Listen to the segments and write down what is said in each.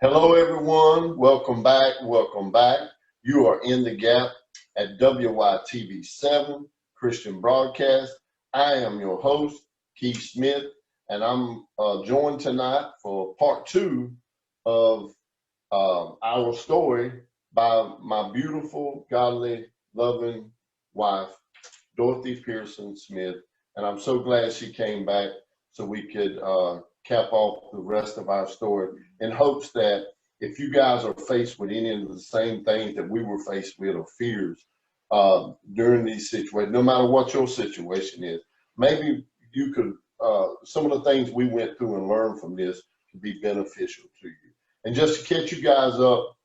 Hello, everyone. Welcome back. Welcome back. You are in the gap at WYTV7 Christian Broadcast. I am your host, Keith Smith, and I'm joined tonight for part two of our story by my beautiful, godly, loving wife, Dorothy Pearson Smith. And I'm so glad she came back so we could cap off the rest of our story in hopes that if you guys are faced with any of the same things that we were faced with or fears during these situations, no matter what your situation is, maybe you could, some of the things we went through and learned from this could be beneficial to you. And just to catch you guys up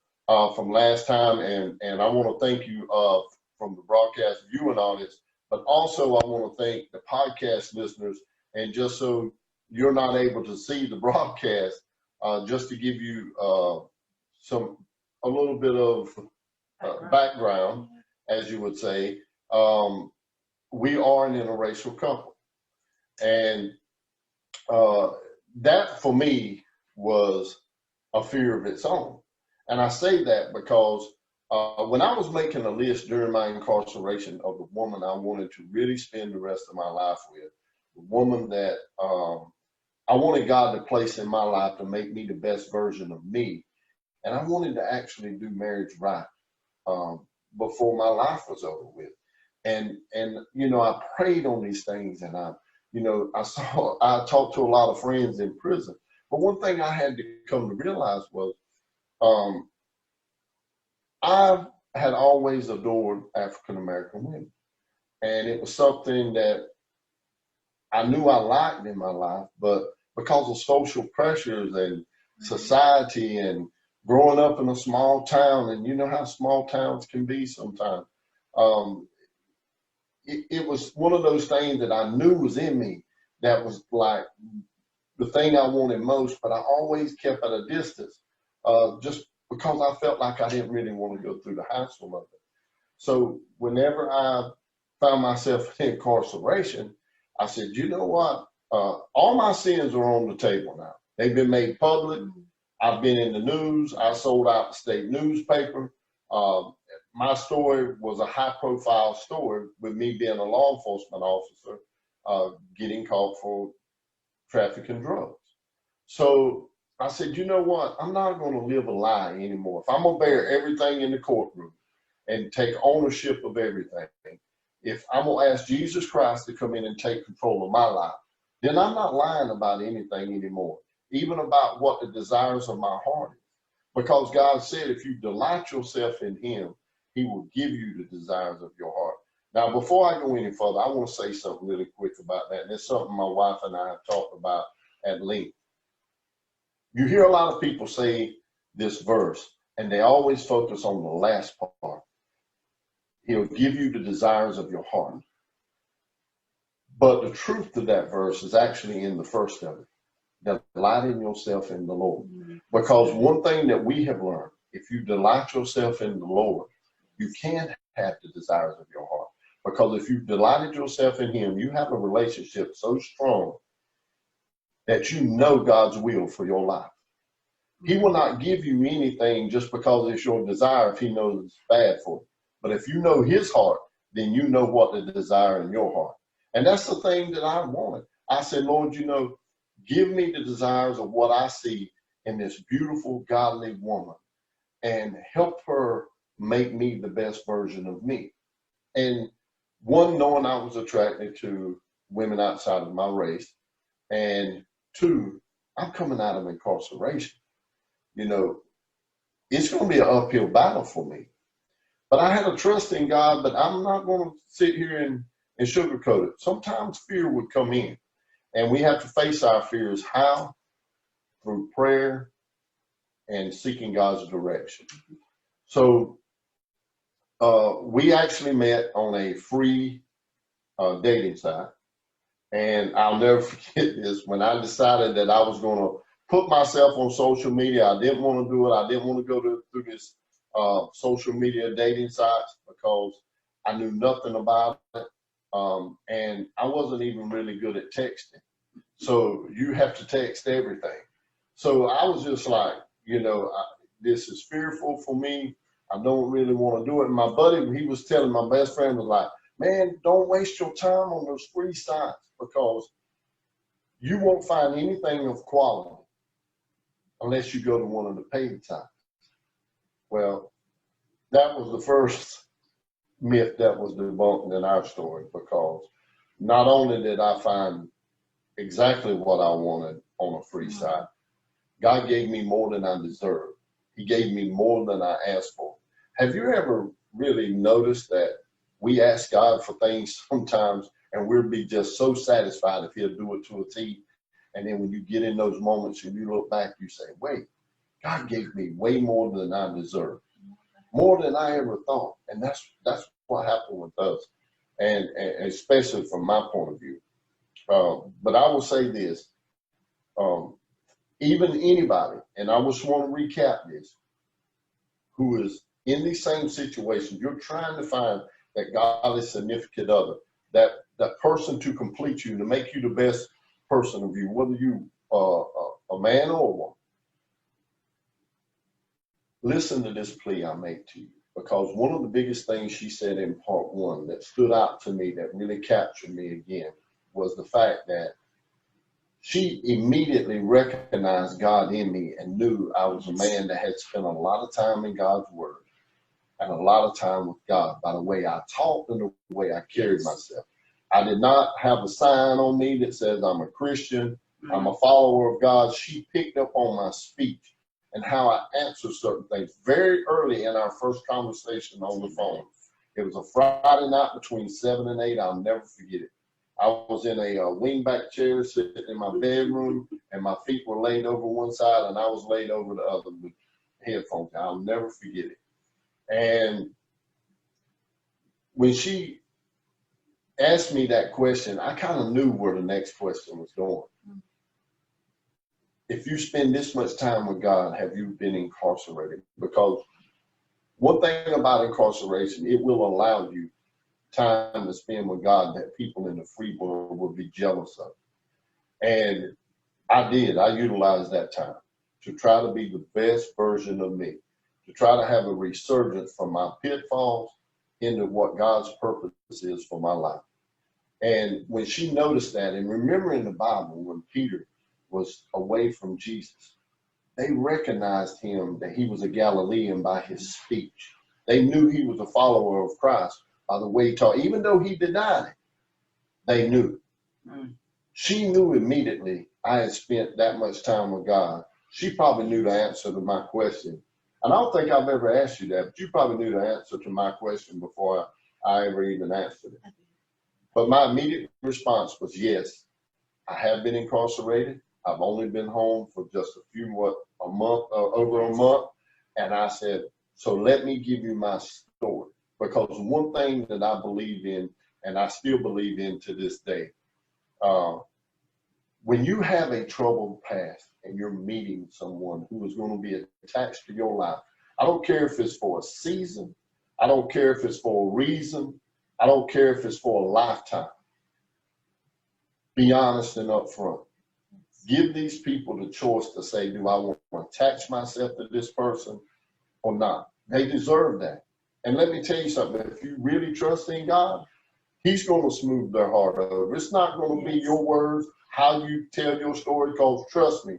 from last time, and I want to thank you from the broadcast viewing audience, but also I want to thank the podcast listeners. And just so you're not able to see the broadcast, just to give you a little bit of background, as you would say, we are an interracial couple. And that for me was a fear of its own. And I say that because when I was making a list during my incarceration of the woman I wanted to really spend the rest of my life with, the woman that I wanted God to place in my life to make me the best version of me. And I wanted to actually do marriage right before my life was over with. And you know, I prayed on these things, and I talked to a lot of friends in prison. But one thing I had to come to realize was I had always adored African American women. And it was something that I knew I liked in my life, but because of social pressures and society and growing up in a small town, and you know how small towns can be sometimes, it was one of those things that I knew was in me that was like the thing I wanted most, but I always kept at a distance just because I felt like I didn't really want to go through the hassle of it. So whenever I found myself in incarceration, I said, you know what? All my sins are on the table now. They've been made public. I've been in the news. I sold out the state newspaper. My story was a high-profile story with me being a law enforcement officer getting caught for trafficking drugs. So I said, you know what? I'm not going to live a lie anymore. If I'm going to bear everything in the courtroom and take ownership of everything, if I'm going to ask Jesus Christ to come in and take control of my life, then I'm not lying about anything anymore, even about what the desires of my heart is. Because God said, if you delight yourself in him, he will give you the desires of your heart. Now, before I go any further, I want to say something really quick about that. And it's something my wife and I have talked about at length. You hear a lot of people say this verse, and they always focus on the last part. He'll give you the desires of your heart. But the truth of that verse is actually in the first of it. Delighting yourself in the Lord. Because one thing that we have learned, if you delight yourself in the Lord, you can have the desires of your heart. Because if you've delighted yourself in him, you have a relationship so strong that you know God's will for your life. He will not give you anything just because it's your desire if he knows it's bad for you. But if you know his heart, then you know what the desire in your heart. And that's the thing that I wanted. I said, Lord, you know, give me the desires of what I see in this beautiful, godly woman and help her make me the best version of me. And one, knowing I was attracted to women outside of my race. And two, I'm coming out of incarceration. You know, it's going to be an uphill battle for me. But I had a trust in God, but I'm not going to sit here and sugarcoat it. Sometimes fear would come in, and we have to face our fears. How? Through prayer and seeking God's direction. So we actually met on a free dating site. And I'll never forget this. When I decided that I was going to put myself on social media, I didn't want to do it. I didn't want to go through this social media dating sites because I knew nothing about it. And I wasn't even really good at texting. So you have to text everything. So I was just like, this is fearful for me. I don't really want to do it. And my buddy, he was telling my best friend, was like, man, don't waste your time on those free sites, because you won't find anything of quality unless you go to one of the paid sites. Well, that was the first myth that was debunked in our story, because not only did I find exactly what I wanted on a free site, God gave me more than I deserved. He gave me more than I asked for. Have you ever really noticed that we ask God for things sometimes and we'll be just so satisfied if he'll do it to a T? And then when you get in those moments and you look back, you say, wait, God gave me way more than I deserved, more than I ever thought. And that's what happened with us, and especially from my point of view. But I will say this, even anybody, and I just want to recap this, who is in these same situations, you're trying to find that godly significant other, that person to complete you, to make you the best person of you, whether you a man or a woman. Listen to this plea I make to you, because one of the biggest things she said in part one that stood out to me, that really captured me again, was the fact that she immediately recognized God in me and knew I was a man that had spent a lot of time in God's word and a lot of time with God by the way I talked and the way I carried myself. I did not have a sign on me that says I'm a Christian, I'm a follower of God. She picked up on my speech and how I answered certain things very early in our first conversation on the phone. It was a Friday night between 7 and 8. I'll never forget it. I was in a wingback chair sitting in my bedroom, and my feet were laid over one side, and I was laid over the other with headphones. I'll never forget it. And when she asked me that question, I kind of knew where the next question was going. If you spend this much time with God, have you been incarcerated? Because one thing about incarceration, it will allow you time to spend with God that people in the free world will be jealous of. And I utilized that time to try to be the best version of me, to try to have a resurgence from my pitfalls into what God's purpose is for my life. And when she noticed that, and remembering the Bible, when Peter was away from Jesus, they recognized him that he was a Galilean by his speech. They knew he was a follower of Christ by the way he taught. Even though he denied it, they knew. She knew immediately I had spent that much time with God. She probably knew the answer to my question. And I don't think I've ever asked you that, but you probably knew the answer to my question before I ever even answered it. But my immediate response was yes, I have been incarcerated. I've only been home for just over a month. And I said, so let me give you my story. Because one thing that I believe in, and I still believe in to this day, when you have a troubled past and you're meeting someone who is going to be attached to your life, I don't care if it's for a season, I don't care if it's for a reason, I don't care if it's for a lifetime. Be honest and upfront. Give these people the choice to say, do I want to attach myself to this person or not? They deserve that. And let me tell you something, if you really trust in God, he's going to smooth their heart over. It's not going to be your words, how you tell your story, because trust me,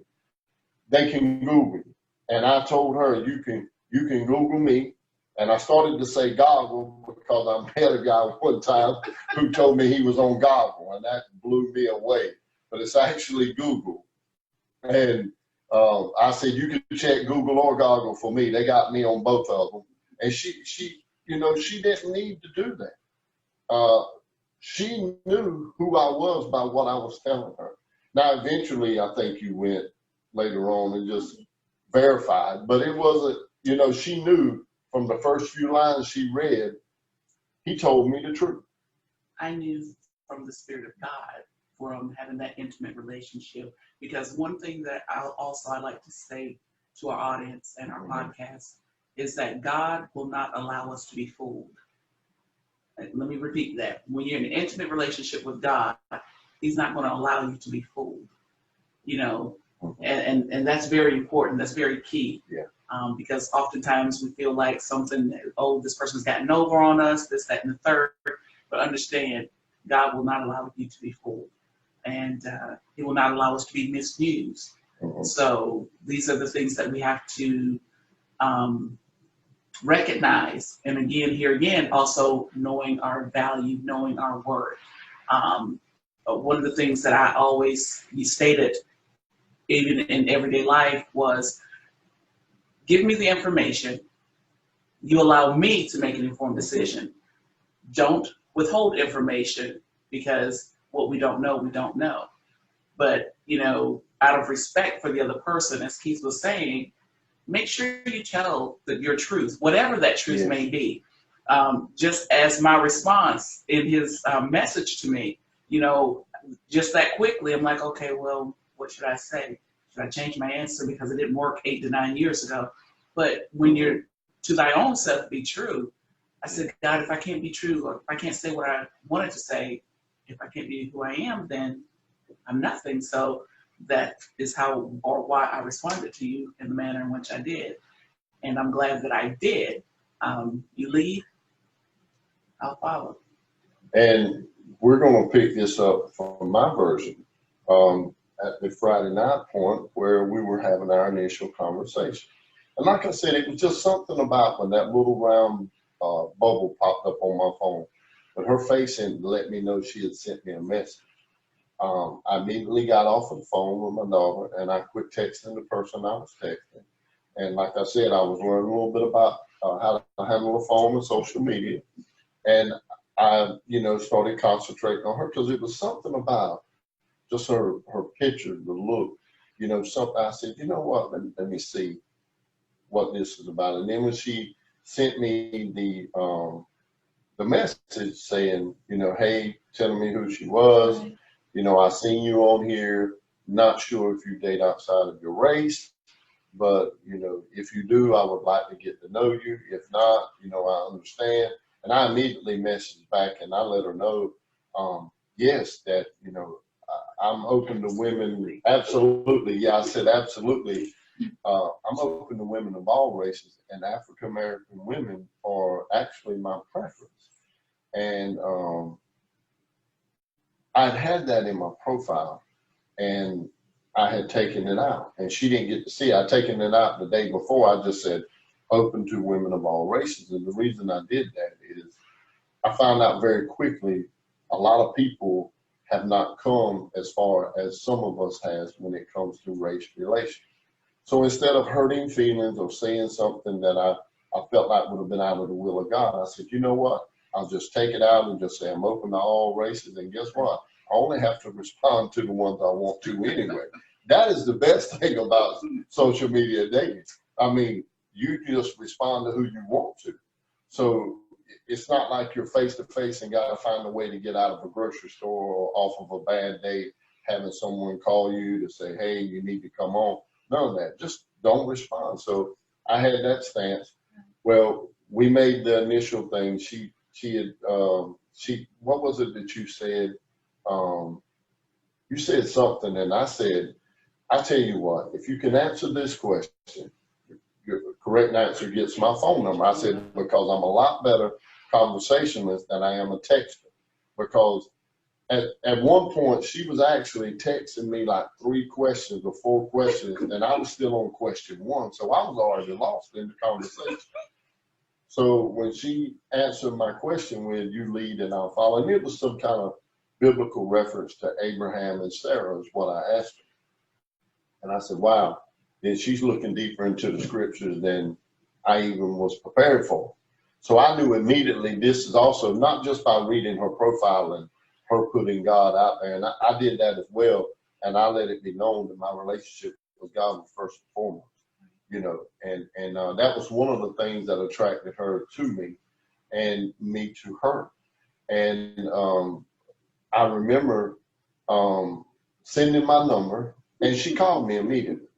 they can Google you. And I told her, you can Google me. And I started to say goggle because I met a guy one time who told me he was on goggle, and that blew me away. But it's actually Google. And I said, you can check Google or goggle for me. They got me on both of them. And she didn't need to do that. She knew who I was by what I was telling her. Now, eventually, I think you went later on and just verified, but it wasn't, she knew from the first few lines she read, he told me the truth. I knew from the Spirit of God, from having that intimate relationship, because one thing that I like to say to our audience and our podcast is that God will not allow us to be fooled. Let me repeat that. When you're in an intimate relationship with God, he's not going to allow you to be fooled. And that's very important. That's very key. Yeah. Because oftentimes we feel like something, oh, this person's gotten over on us, this, that, and the third. But understand, God will not allow you to be fooled, and He will not allow us to be misused. So these are the things that we have to recognize. And again, here again, also knowing our value, knowing our worth. One of the things that I always stated, even in everyday life, was give me the information. You allow me to make an informed decision. Don't withhold information, because what we don't know, we don't know. But, out of respect for the other person, as Keith was saying, make sure you tell your truth, whatever that truth may be. Just as my response in his message to me, just that quickly, I'm like, okay, well, what should I say? Should I change my answer because it didn't work 8 to 9 years ago? But when you're to thy own self be true, I said, God, if I can't be true, or if I can't say what I wanted to say, if I can't be who I am, then I'm nothing. So that is how or why I responded to you in the manner in which I did. And I'm glad that I did. You lead, I'll follow. And we're going to pick this up from my version at the Friday night point where we were having our initial conversation. And like I said, it was just something about when that little round bubble popped up on my phone, but her face didn't let me know she had sent me a message. I immediately got off of the phone with my daughter, and I quit texting the person I was texting. And like I said, I was learning a little bit about how to handle a phone and social media. And I, started concentrating on her because it was something about just her picture, the look, something. I said, you know what, let me see what this is about. And then when she sent me the message saying, hey, telling me who she was, I seen you on here, not sure if you date outside of your race, but, if you do, I would like to get to know you. If not, I understand. And I immediately messaged back and I let her know, yes, that, I'm open to women. Absolutely. Yeah, I said, absolutely. I'm open to women of all races, and African-American women are actually my preference. And I'd had that in my profile, and I had taken it out, and she didn't get to see it. I'd taken it out the day before. I just said, open to women of all races. And the reason I did that is I found out very quickly a lot of people have not come as far as some of us has when it comes to race relations. So instead of hurting feelings or saying something that I felt like would have been out of the will of God, I said, you know what? I'll just take it out and just say I'm open to all races. And guess what? I only have to respond to the ones I want to anyway. That is the best thing about social media dating. I mean, you just respond to who you want to. So it's not like you're face to face and got to find a way to get out of a grocery store or off of a bad day, having someone call you to say, hey, you need to come on. None of that. Just don't respond. So I had that stance. Well, we made the initial thing. She had, what was it that you said? You said something, and I said, I tell you what, if you can answer this question, your correct answer gets my phone number. I said, because I'm a lot better conversationalist than I am a texter. Because at one point, she was actually texting me like 3 questions or 4 questions, and I was still on question 1. So I was already lost in the conversation. So when she answered my question with you lead and I'll follow, and it was some kind of biblical reference to Abraham and Sarah is what I asked her. And I said, wow. Then she's looking deeper into the scriptures than I even was prepared for. So I knew immediately this is also not just by reading her profile and her putting God out there. And I did that as well. And I let it be known that my relationship with God was first and foremost, and that was one of the things that attracted her to me and me to her. And I remember sending my number, and she called me immediately.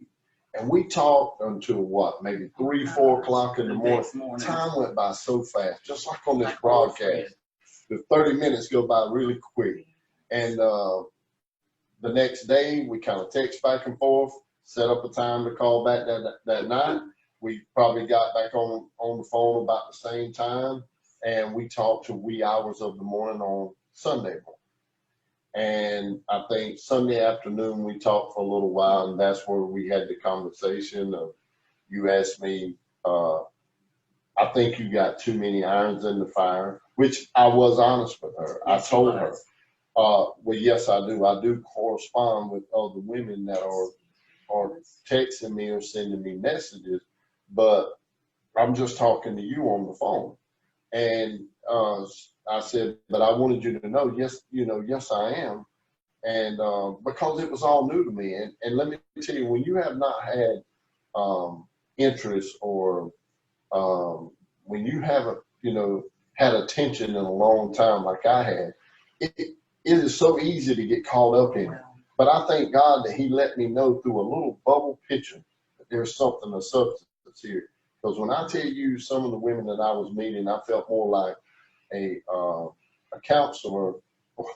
And we talked until what, maybe 3, 4 o'clock in the morning. Time went by so fast, just like on this broadcast. The 30 minutes go by really quick. And the next day, we kind of text back and forth. set up a time to call back that night. We probably got back on the phone about the same time, and we talked to wee hours of the morning on Sunday morning. And I think Sunday afternoon we talked for a little while, and that's where we had the conversation of, you asked me, I think you got too many irons in the fire, which I was honest with her. Yes, I told you her, was. well, yes, I do. I do correspond with other women that are texting me or sending me messages, but I'm just talking to you on the phone. And I said, but I wanted you to know, yes, yes, I am. And because it was all new to me. And let me tell you, when you have not had interest, or when you haven't, had attention in a long time like I had, it is so easy to get caught up in it. But I thank God that he let me know through a little bubble picture that there's something of substance here. Because when I tell you some of the women that I was meeting, I felt more like a counselor,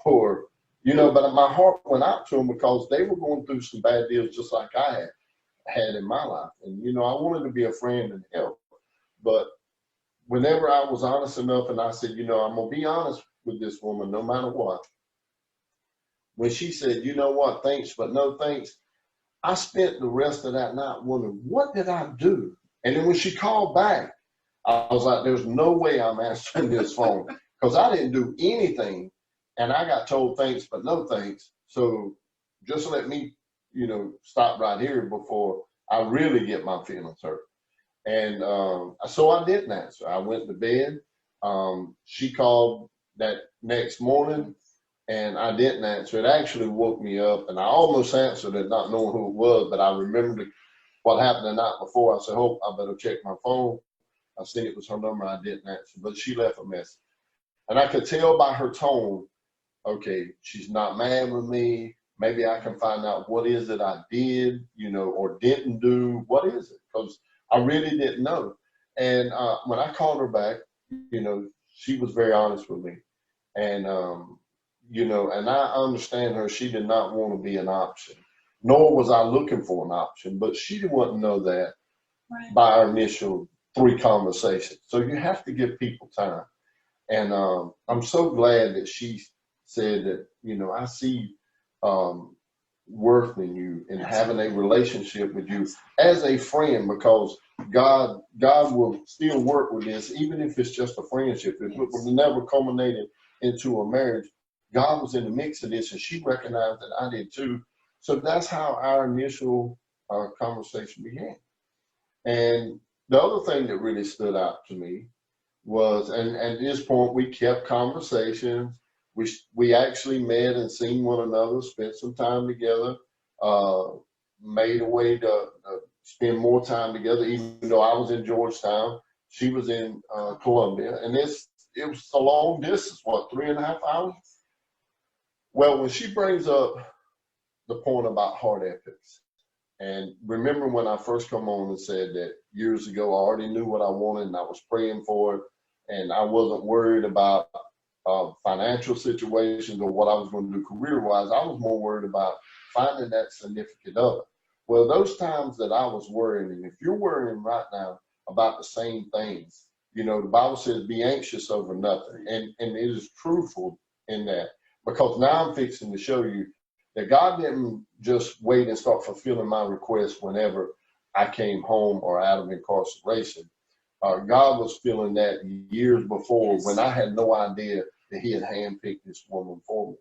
or, but my heart went out to them because they were going through some bad deals just like I had in my life. And, I wanted to be a friend and help. But whenever I was honest enough and I said, I'm going to be honest with this woman no matter what, when she said, you know what, thanks, but no thanks, I spent the rest of that night wondering, what did I do? And then when she called back, I was like, there's no way I'm answering this phone, because I didn't do anything. And I got told thanks, but no thanks. So just let me, stop right here before I really get my feelings hurt. And so I didn't answer. I went to bed. She called that next morning, and I didn't answer. It actually woke me up, and I almost answered it, not knowing who it was, but I remembered what happened the night before. I said, oh, I better check my phone. I seen it was her number. I didn't answer, but she left a message. And I could tell by her tone, okay, she's not mad with me. Maybe I can find out what is it I did, or didn't do. What is it? Because I really didn't know. And when I called her back, she was very honest with me. And, and I understand her. She did not want to be an option, nor was I looking for an option, but she wouldn't know that by our initial 3 conversations. So you have to give people time. And I'm so glad that she said that, I see worth in you and having a relationship with you as a friend, because God will still work with this, even if it's just a friendship. If it was never culminated into a marriage, God was in the mix of this, and she recognized that I did too. So that's how our initial conversation began. And the other thing that really stood out to me was, and at this point we kept conversations. We actually met and seen one another, spent some time together, made a way to spend more time together, even though I was in Georgetown, she was in Columbia, and it was a long distance, 3.5 hours? Well, when she brings up the point about heart ethics, and remember when I first come on and said that years ago, I already knew what I wanted and I was praying for it, and I wasn't worried about financial situations or what I was going to do career-wise. I was more worried about finding that significant other. Well, those times that I was worrying, and if you're worrying right now about the same things, the Bible says be anxious over nothing, and it is truthful in that, because now I'm fixing to show you that God didn't just wait and start fulfilling my request whenever I came home or out of incarceration. God was feeling that years before, when I had no idea that he had handpicked this woman for me.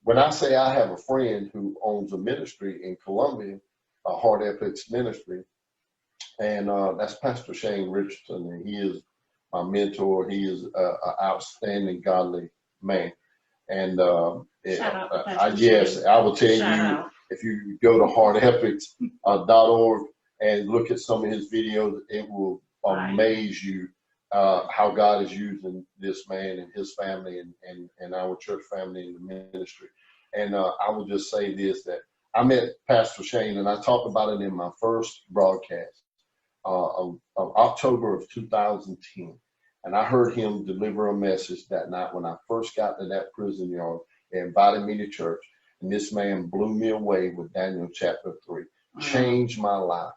When I say I have a friend who owns a ministry in Columbia, a Heart Ethics ministry, and that's Pastor Shane Richardson, and he is my mentor. He is an outstanding, godly man. And Shout out to Pastor yes, Shane. I will tell Shout you, out. if you go to heartethics.org and look at some of his videos, it will amaze you how God is using this man and his family and our church family in the ministry. And I will just say this, that I met Pastor Shane, and I talked about it in my first broadcast of October of 2010. And I heard him deliver a message that night when I first got to that prison yard. They invited me to church. And this man blew me away with Daniel chapter 3, changed my life.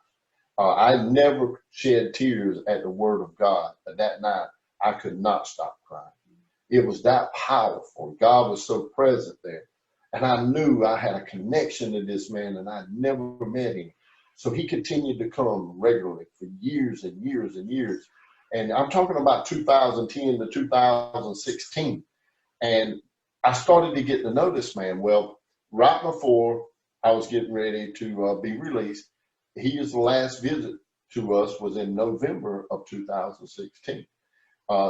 I never shed tears at the word of God, but that night I could not stop crying. It was that powerful. God was so present there. And I knew I had a connection to this man, and I'd never met him. So he continued to come regularly for years and years and years. And I'm talking about 2010 to 2016. And I started to get to know this man. Well, right before I was getting ready to be released, his last visit to us was in November of 2016.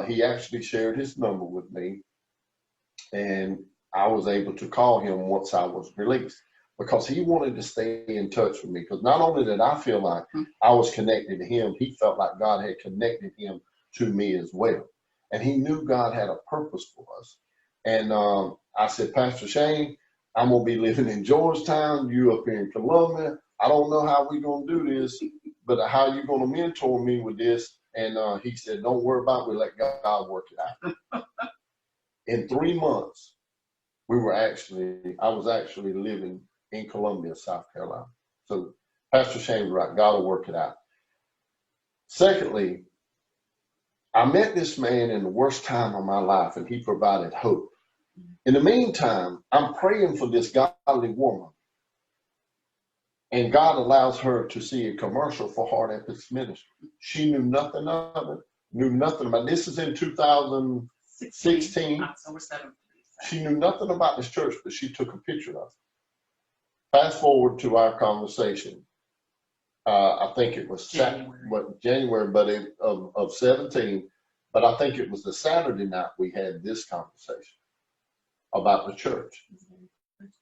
He actually shared his number with me, and I was able to call him once I was released because he wanted to stay in touch with me. Because not only did I feel like I was connected to him, he felt like God had connected him to me as well. And he knew God had a purpose for us. And I said, Pastor Shane, I'm going to be living in Georgetown. You up here in Columbia. I don't know how we're going to do this, but how you going to mentor me with this? And he said, don't worry about it. We let God work it out. In 3 months, I was actually living in Columbia, South Carolina. So Pastor Shane was right. God will work it out. Secondly, I met this man in the worst time of my life, and he provided hope. In the meantime, I'm praying for this godly woman, and God allows her to see a commercial for Heart Ethics Ministry. She knew nothing of it, knew nothing about it. This is in 2016. October 7th. She knew nothing about this church, but she took a picture of it. Fast forward to our conversation. I think it was January, but of 17. But I think it was the Saturday night we had this conversation about the church.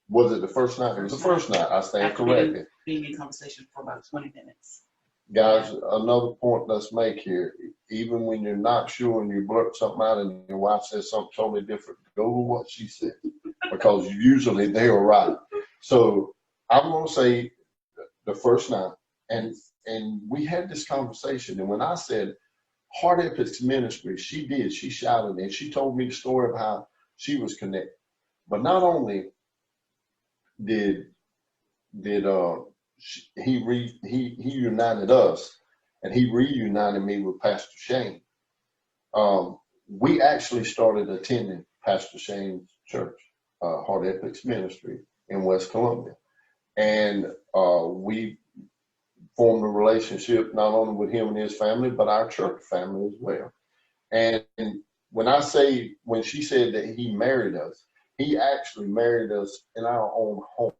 Was it the first night? It was the first night. I stand corrected. Being in conversation for about 20 minutes. Guys, another point let's make here. Even when you're not sure and you blurt something out and your wife says something totally different, go with what she said, because usually they are right. So I'm going to say the first night, and we had this conversation. And when I said Heart Ethics Ministry, she shouted, and she told me the story of how she was connected. But not only did he united us, and he reunited me with Pastor Shane. We actually started attending Pastor Shane's church, Heart Ethics Ministry in West Columbia. And we formed a relationship not only with him and his family, but our church family as well. And when she said that he married us, he actually married us in our own home.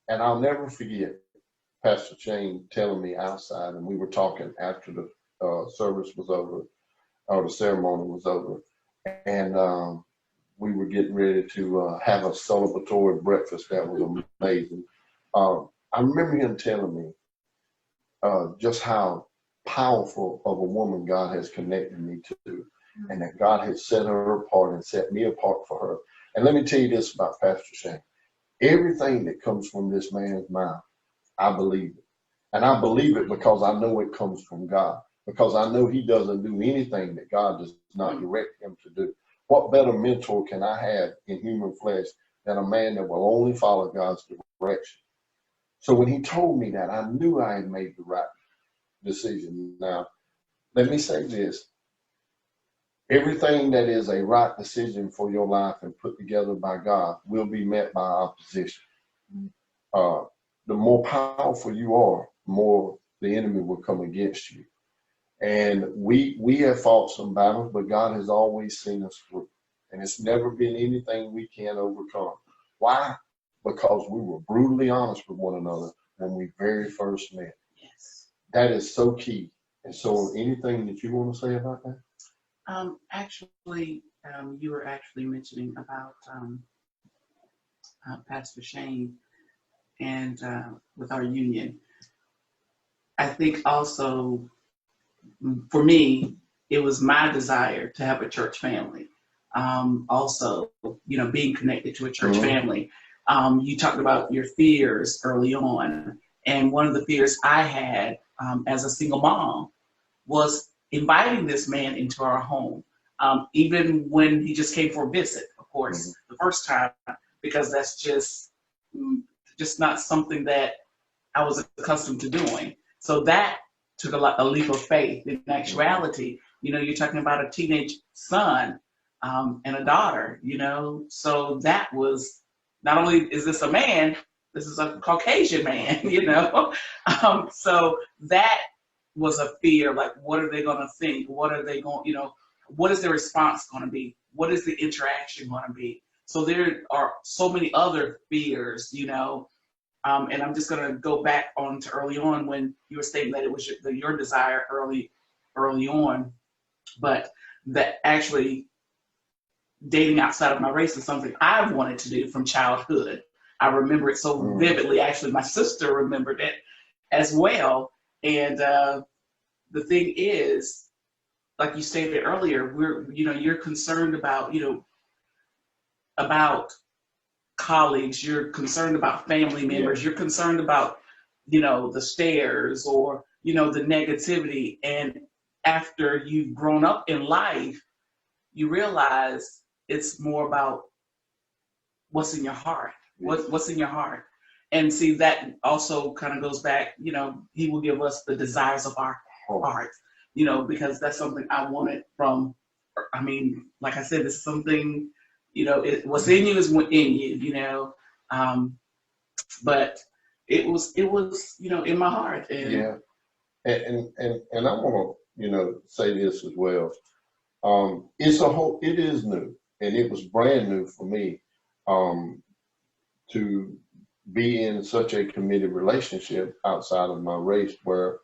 And I'll never forget Pastor Shane telling me outside, and we were talking after the service was over, or the ceremony was over, and we were getting ready to have a celebratory breakfast that was amazing. I remember him telling me just how powerful of a woman God has connected me to, and that God has set her apart and set me apart for her. And let me tell you this about Pastor Shane. Everything that comes from this man's mouth, I believe it. And I believe it because I know it comes from God, because I know he doesn't do anything that God does not direct him to do. What better mentor can I have in human flesh than a man that will only follow God's direction? So when he told me that, I knew I had made the right decision. Now, let me say this. Everything that is a right decision for your life and put together by God will be met by opposition. The more powerful you are, the more the enemy will come against you. And we have fought some battles, but God has always seen us through. And it's never been anything we can't overcome. Why? Because we were brutally honest with one another when we very first met. Yes. That is so key. And so anything that you want to say about that? Actually, you were actually mentioning about Pastor Shane and with our union. I think also, for me, it was my desire to have a church family. Also, being connected to a church family. You talked about your fears early on. And one of the fears I had as a single mom was inviting this man into our home. Even when he just came for a visit, of course, the first time, because that's just not something that I was accustomed to doing. So that took a leap of faith. In actuality, you're talking about a teenage son and a daughter, so that was, not only is this a man, this is a Caucasian man, so that was a fear, like, what are they going to think? What are they going, what is their response going to be? What is the interaction going to be? So there are so many other fears, and I'm just going to go back on to early on when you were stating that it was your desire early on, but that actually dating outside of my race is something I've wanted to do from childhood. I remember it so vividly. Actually, my sister remembered it as well. And the thing is, like you stated earlier, you're concerned about colleagues, you're concerned about family members, you're concerned about, the stares or, the negativity. And after you've grown up in life, you realize it's more about what's in your heart. What's in your heart. And see, that also kind of goes back, he will give us the desires of our heart, because that's something I wanted from, like I said, it's something, what's in you is in you, but it was, in my heart. And yeah. And I want to, say this as well. It is new, and it was brand new for me, to be in such a committed relationship outside of my race, where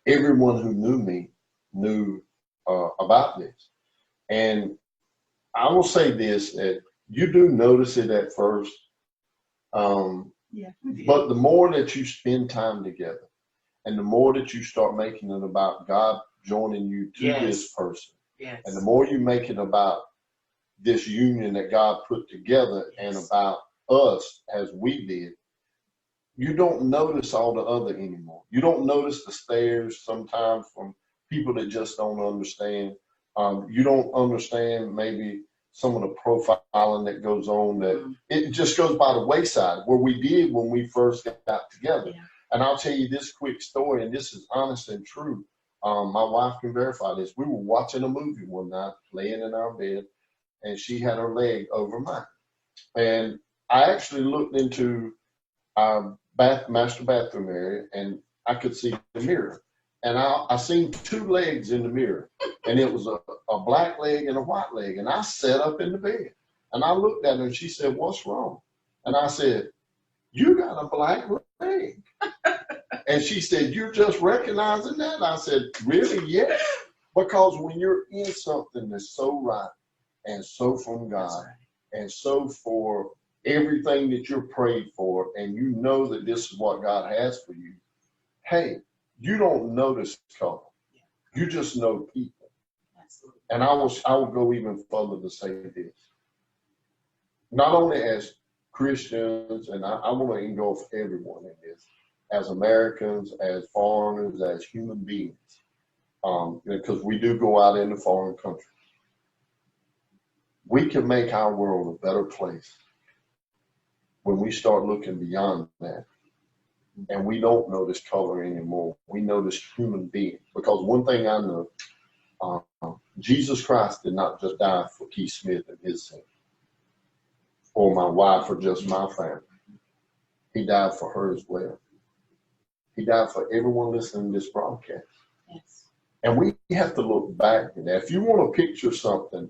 everyone who knew me knew about this. And I will say this, that you do notice it at first, but the more that you spend time together, and the more that you start making it about God joining you to this person, and the more you make it about this union that God put together and about us as we did, you don't notice all the other anymore. You don't notice the stares sometimes from people that just don't understand. You don't understand maybe some of the profiling that goes on, that it just goes by the wayside, where we did when we first got together. Yeah. And I'll tell you this quick story, and this is honest and true. My wife can verify this. We were watching a movie one night, laying in our bed, and she had her leg over mine. And I actually looked into our master bathroom area, and I could see the mirror. And I seen two legs in the mirror, and it was a black leg and a white leg. And I sat up in the bed, and I looked at her, and she said, "What's wrong?" And I said, "You got a black leg." And she said, "You're just recognizing that?" I said, "Really? Yes." Because when you're in something that's so right and so from God, and so for everything that you're prayed for, and you know that this is what God has for you, hey, you don't notice color. You just know people. Absolutely. And I will go even further to say this. Not only as Christians, and I want to engulf everyone in this, as Americans, as foreigners, as human beings, because we do go out into foreign countries. We can make our world a better place when we start looking beyond that. And we don't notice color anymore. We notice human beings. Because one thing I know, Jesus Christ did not just die for Keith Smith and his sin, or my wife, or just my family. He died for her as well. He died for everyone listening to this broadcast. Yes. And we have to look back at that. If you want to picture something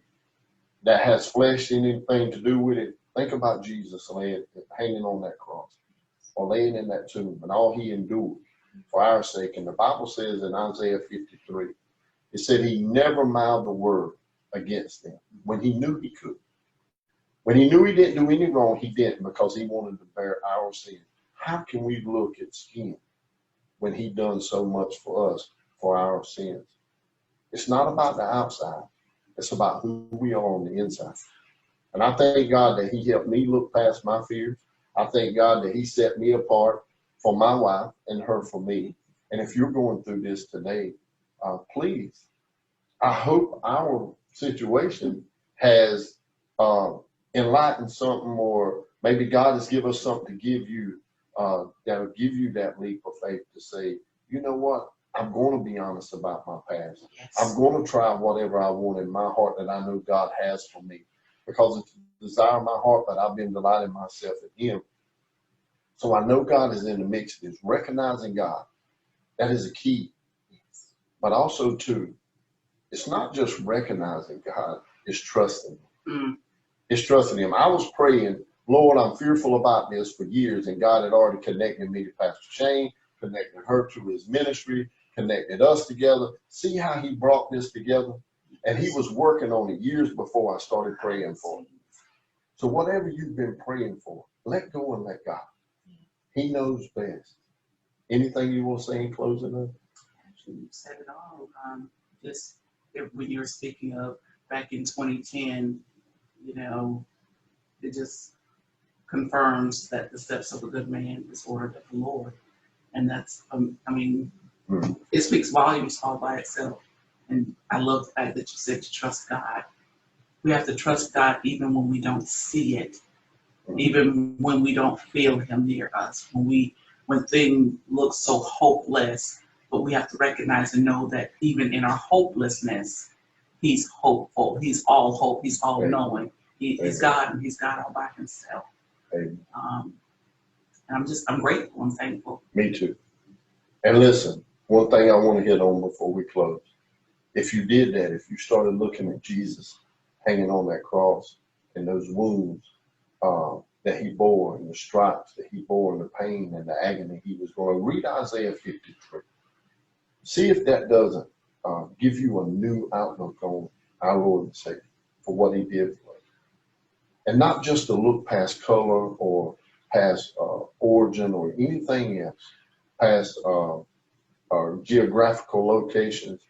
that has flesh anything to do with it, think about Jesus hanging on that cross, or laying in that tomb, and all he endured for our sake. And the Bible says in Isaiah 53, it said he never mouthed a word against them when he knew he could. When he knew he didn't do any wrong, he didn't, because he wanted to bear our sin. How can we look at skin when he done so much for us for our sins? It's not about the outside. It's about who we are on the inside. And I thank God that he helped me look past my fears. I thank God that he set me apart for my wife and her for me. And if you're going through this today, please, I hope our situation has enlightened something, or Maybe God has given us something to give you, that'll give you that leap of faith to say, you know what? I'm going to be honest about my past. Yes. I'm going to try whatever I want in my heart that I know God has for me, because it's the desire of my heart that I've been delighting myself in Him. So I know God is in the mix. It's recognizing God. That is a key. Yes. But also, too, it's not just recognizing God, it's trusting Him. Mm. It's trusting Him. I was praying, Lord, I'm fearful about this for years, and God had already connected me to Pastor Shane, connected her to his ministry, connected us together. See how He brought this together? And He was working on it years before I started praying for it. So whatever you've been praying for, let go and let God. He knows best. Anything you want to say in closing? Actually, you said it all. Just when you were speaking of back in 2010, you know, it just confirms that the steps of a good man is ordered of the Lord. And that's, I mean, it speaks volumes all by itself. And I love the fact that you said to trust God. We have to trust God even when we don't see it, even when we don't feel Him near us, when things look so hopeless. But we have to recognize and know that even in our hopelessness, He's hopeful. He's all hope. He's all knowing. He's God, and He's God all by Himself. And I'm grateful and thankful. Me too. And listen, one thing I want to hit on before we close. If you did that, if you started looking at Jesus hanging on that cross and those wounds that He bore, and the stripes that He bore, and the pain and the agony He was going, read Isaiah 53. See if that doesn't give you a new outlook on our Lord and Savior for what He did for us. And not just to look past color or past origin or anything else, past geographical locations,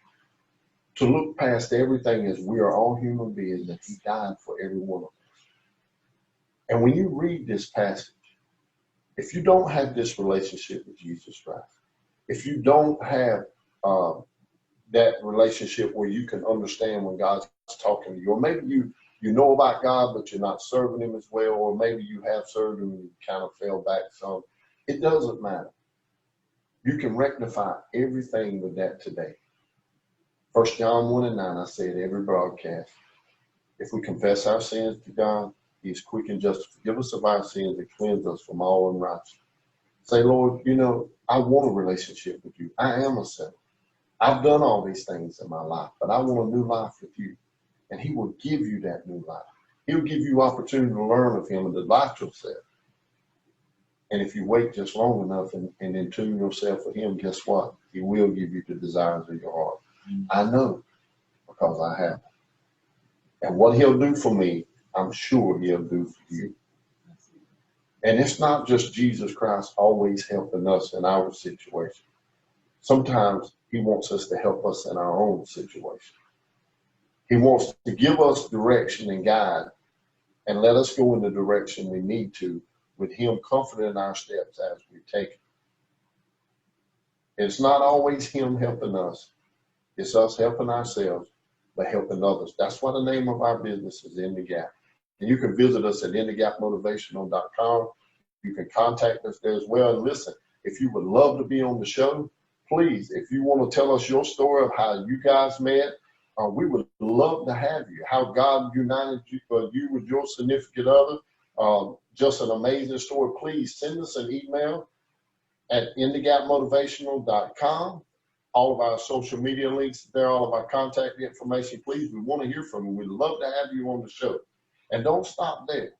to look past everything as we are all human beings, that He died for every one of us. And when you read this passage, if you don't have this relationship with Jesus Christ, if you don't have that relationship where you can understand when God's talking to you, or maybe you know about God, but you're not serving Him as well, or maybe you have served Him and you kind of fell back some, it doesn't matter. You can rectify everything with that today. 1 John 1:9, I say it every broadcast. If we confess our sins to God, He is quick and just to forgive us of our sins and cleanse us from all unrighteousness. Say, Lord, you know, I want a relationship with You. I am a sinner. I've done all these things in my life, but I want a new life with You. And He will give you that new life. He'll give you opportunity to learn of Him and delight yourself. And if you wait just long enough and in tune yourself with Him, guess what? He will give you the desires of your heart. I know, because I have. And what He'll do for me, I'm sure He'll do for you. And it's not just Jesus Christ always helping us in our situation. Sometimes He wants us to help us in our own situation. He wants to give us direction and guide and let us go in the direction we need to, with Him comforting our steps as we take it. It's not always Him helping us. It's us helping ourselves, but helping others. That's why the name of our business is In the Gap. And you can visit us at inthegapmotivational.com. You can contact us there as well. And listen, if you would love to be on the show, please, if you want to tell us your story of how you guys met, we would love to have you. How God united you with your significant other. Just an amazing story. Please send us an email at inthegapmotivational.com. All of our social media links there, all of our contact information. Please, we want to hear from you. We'd love to have you on the show. And don't stop there.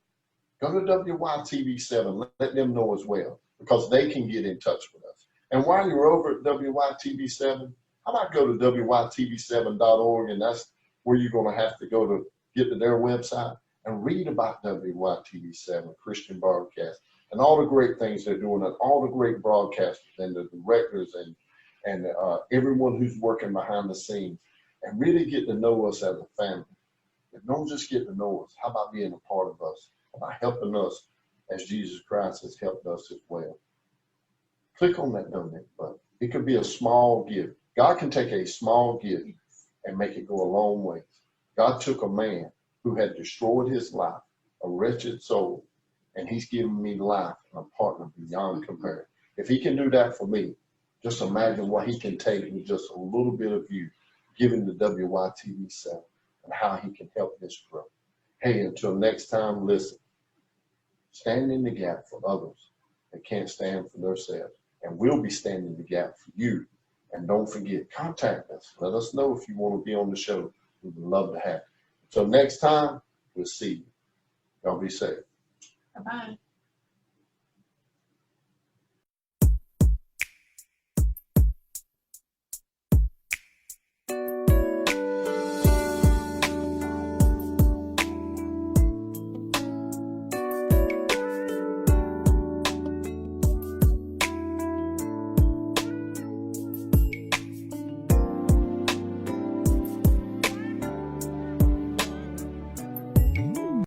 Go to WYTV7. Let them know as well, because they can get in touch with us. And while you're over at WYTV7, how about go to WYTV7.org, and that's where you're going to have to go to get to their website and read about WYTV7, Christian Broadcast, and all the great things they're doing, and all the great broadcasters and the directors and everyone who's working behind the scenes, and really get to know us as a family. And don't just get to know us. How about being a part of us? How about helping us as Jesus Christ has helped us as well? Click on that donate button. It could be a small gift. God can take a small gift and make it go a long way. God took a man who had destroyed his life, a wretched soul, and he's given me life and a partner beyond compare. If he can do that for me, just imagine what he can take with just a little bit of you giving to WYTV7 and how he can help this grow. Hey, until next time, listen, stand in the gap for others that can't stand for themselves. And we'll be standing the gap for you. And don't forget, contact us. Let us know if you want to be on the show. We would love to have you. Until next time, we'll see you. Y'all be safe. Bye-bye.